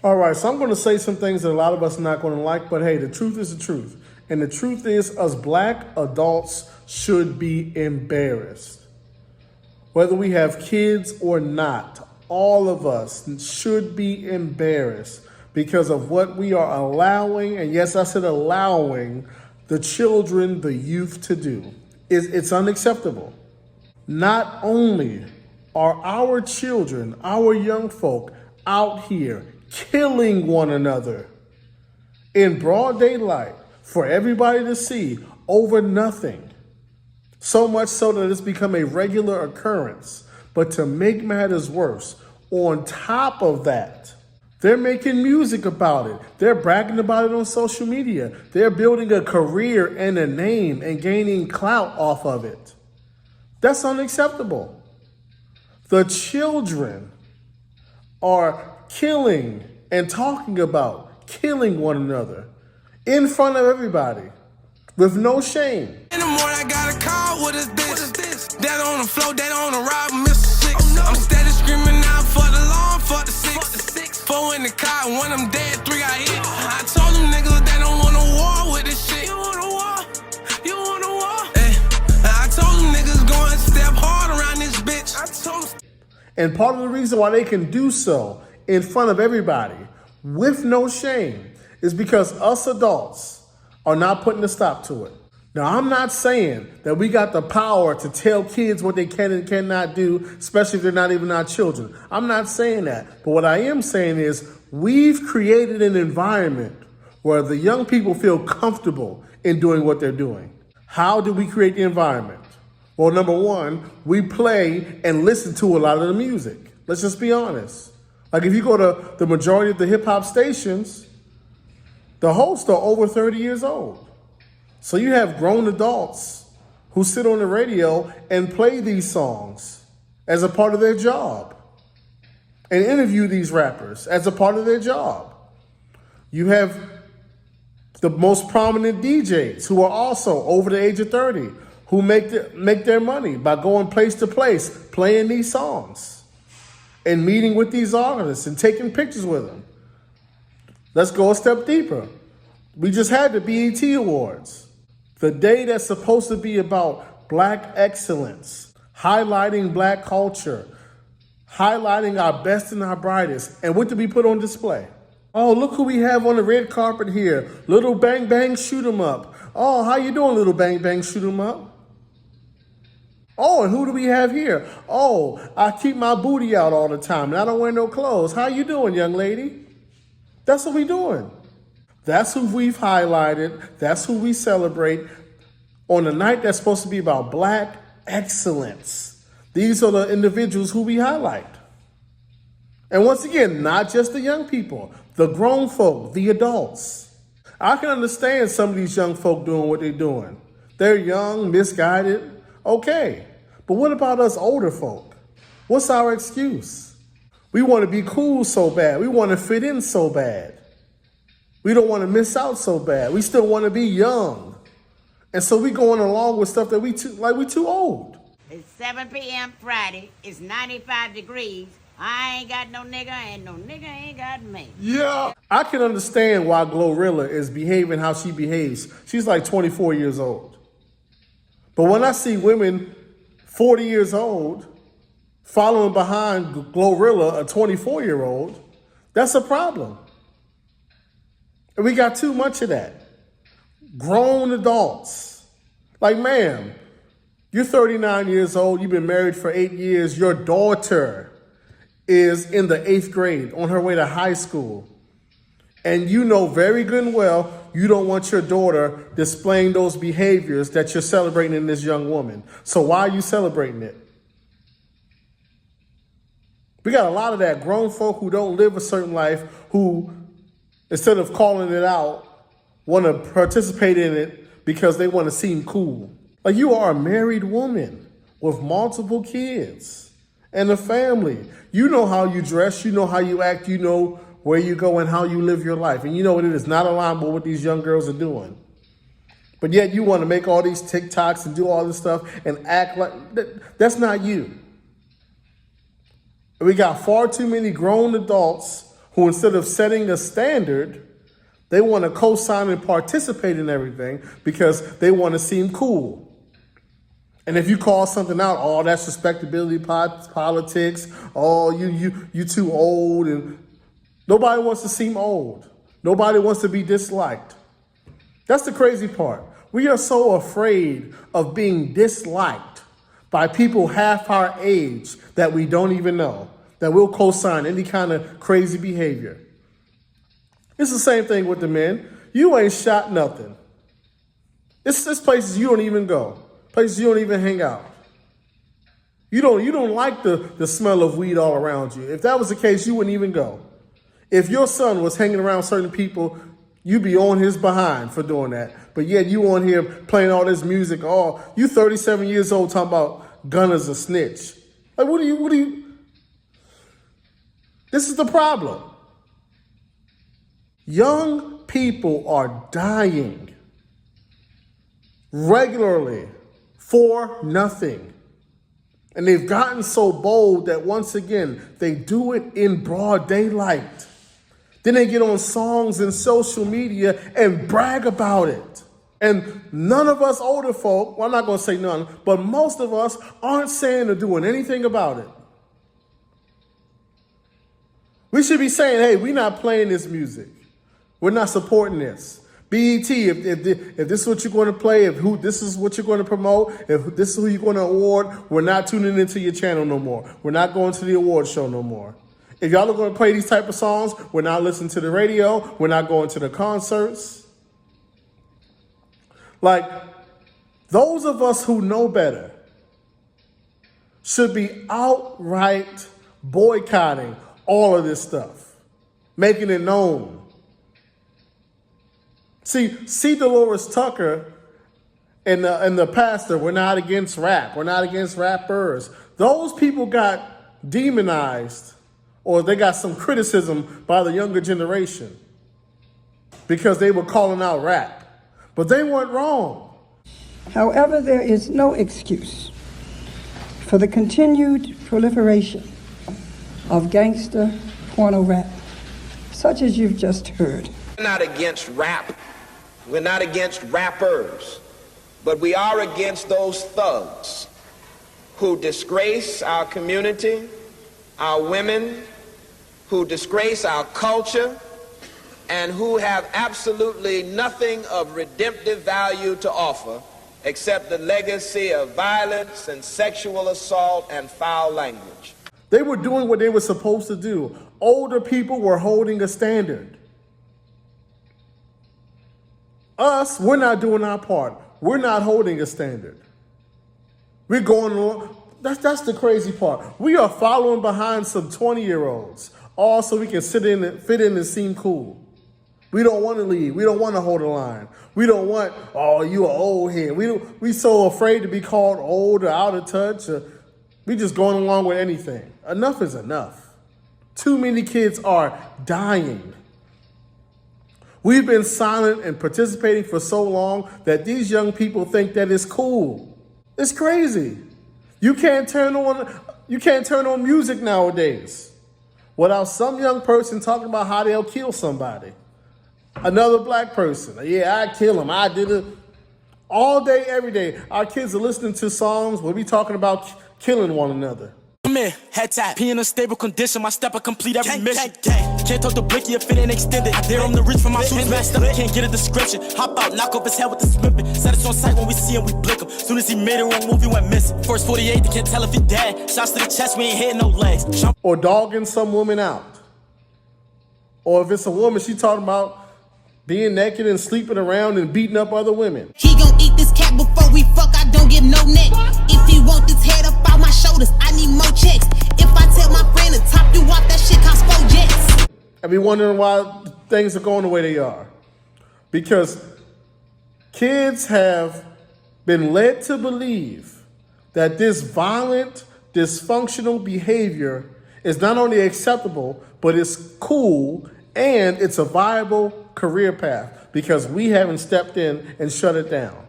All right, so I'm going to say some things that a lot of us are not going to like, but hey, the truth is the truth. And the truth is, us black adults should be embarrassed. Whether we have kids or not, all of us should be embarrassed because of what we are allowing, and yes, I said allowing, the children, the youth to do. It's unacceptable. Not only are our children, our young folk out here killing one another in broad daylight for everybody to see over nothing, so much so that it's become a regular occurrence. But to make matters worse, on top of that, they're making music about it. They're bragging about it on social media. They're building a career and a name and gaining clout off of it. That's unacceptable. The children are killing and talking about killing one another in front of everybody with no shame. In the morning, I got a call. What is this? That on the floor, that on the rock, Mr. 6. Oh, no. I'm steady screaming out for the law, for the 6. 4 in the car, one of them dead, 3 got hit. I told them niggas they don't want a war with this shit. You want a war? You want a war? I told them niggas go and step hard around this bitch. I told them. And part of the reason why they can do so in front of everybody with no shame is because us adults are not putting a stop to it. Now, I'm not saying that we got the power to tell kids what they can and cannot do, especially if they're not even our children. I'm not saying that. But what I am saying is we've created an environment where the young people feel comfortable in doing what they're doing. How do we create the environment? Well, number one, we play and listen to a lot of the music. Let's just be honest. Like if you go to the majority of the hip hop stations, the hosts are over 30 years old. So you have grown adults who sit on the radio and play these songs as a part of their job and interview these rappers as a part of their job. You have the most prominent DJs who are also over the age of 30 who make their money by going place to place, playing these songs and meeting with these artists and taking pictures with them. Let's go a step deeper. We just had the BET Awards. The day that's supposed to be about black excellence, highlighting black culture, highlighting our best and our brightest. And what did we put on display? Oh, look who we have on the red carpet here. Little Bang Bang Shoot 'em Up. Oh, how you doing, Little Bang Bang Shoot 'em Up? Oh, and who do we have here? Oh, I keep my booty out all the time and I don't wear no clothes. How you doing, young lady? That's what we doing. That's who we've highlighted. That's who we celebrate on a night that's supposed to be about black excellence. These are the individuals who we highlight. And once again, not just the young people, the grown folk, the adults. I can understand some of these young folk doing what they're doing. They're young, misguided, okay. But what about us older folk? What's our excuse? We want to be cool so bad. We want to fit in so bad. We don't want to miss out so bad. We still want to be young. And so we going along with stuff that we too old. It's 7 p.m. Friday. It's 95 degrees. I ain't got no nigga and no nigga ain't got me. Yeah. I can understand why Glorilla is behaving how she behaves. She's like 24 years old. But when I see women 40 years old following behind Glorilla, a 24-year-old, that's a problem. And we got too much of that. Grown adults. Like, ma'am, you're 39 years old. You've been married for 8 years. Your daughter is in the 8th grade on her way to high school. And you know very good and well you don't want your daughter displaying those behaviors that you're celebrating in this young woman. So why are you celebrating it? We got a lot of that. Grown folk who don't live a certain life who, instead of calling it out, want to participate in it because they want to seem cool. Like, you are a married woman with multiple kids and a family. You know how you dress, you know how you act, you know where you go and how you live your life. And you know it is not aligned with what these young girls are doing. But yet you want to make all these TikToks and do all this stuff and act like that's not you. We got far too many grown adults who instead of setting a standard, they want to co-sign and participate in everything because they want to seem cool. And if you call something out, oh, that's respectability politics, oh, you too old, and nobody wants to seem old. Nobody wants to be disliked. That's the crazy part. We are so afraid of being disliked by people half our age that we don't even know, that we'll co-sign any kind of crazy behavior. It's the same thing with the men. You ain't shot nothing. It's places you don't even go, places you don't even hang out. You don't like the smell of weed all around you. If that was the case, you wouldn't even go. If your son was hanging around certain people, you'd be on his behind for doing that. But yet you on here playing all this music. Oh, you 37 years old talking about Gunna's a snitch. Like, what do you? This is the problem. Young people are dying regularly for nothing. And they've gotten so bold that once again, they do it in broad daylight. Then they get on songs and social media and brag about it. And none of us older folk, well, I'm not going to say none, but most of us aren't saying or doing anything about it. We should be saying, hey, we're not playing this music. We're not supporting this. BET, if this is what you're going to play, this is what you're going to promote, if this is who you're going to award, we're not tuning into your channel no more. We're not going to the award show no more. If y'all are going to play these type of songs, we're not listening to the radio. We're not going to the concerts. Like, those of us who know better should be outright boycotting all of this stuff, making it known. See Dolores Tucker and the pastor, we're not against rap. We're not against rappers. Those people got demonized, or they got some criticism by the younger generation because they were calling out rap. But they weren't wrong. However, there is no excuse for the continued proliferation of gangster porno rap, such as you've just heard. We're not against rap. We're not against rappers. But we are against those thugs who disgrace our community, our women, who disgrace our culture, and who have absolutely nothing of redemptive value to offer except the legacy of violence and sexual assault and foul language. They were doing what they were supposed to do. Older people were holding a standard. Us, we're not doing our part. We're not holding a standard. We're going on. That's the crazy part. We are following behind some 20-year-olds, all so we can fit in and seem cool. We don't want to lead. We don't want to hold a line. We don't want, oh, you are old here. We so afraid to be called old or out of touch. We just going along with anything. Enough is enough. Too many kids are dying. We've been silent and participating for so long that these young people think that it's cool. It's crazy. You can't turn on music nowadays without some young person talking about how they'll kill somebody. Another black person. Yeah, I kill him. I did it. All day, every day. Our kids are listening to songs where we talking about killing one another. Head tap, P in a stable condition, my step I complete every mission. Can't talk to Blicky if it ain't extended. I dare him to reach for my shoes, messed up, can't get a description. Hop out, knock off his head with the swipping. Set us on sight when we see him, we blick him. Soon as he made it, wrong move, he went missing. First 48, they can't tell if he dead. Shots to the chest, we ain't hitting no legs. Or dogging some woman out. Or if it's a woman, she talking about being naked and sleeping around and beating up other women. He gon' eat this cat before we fuck, I don't give no neck. If he want this head up out my shoulders, I need more checks. If I tell my friend to top you off, that shit costs 4 jets. I be wondering why things are going the way they are. Because kids have been led to believe that this violent, dysfunctional behavior is not only acceptable, but it's cool and it's a viable career path because we haven't stepped in and shut it down.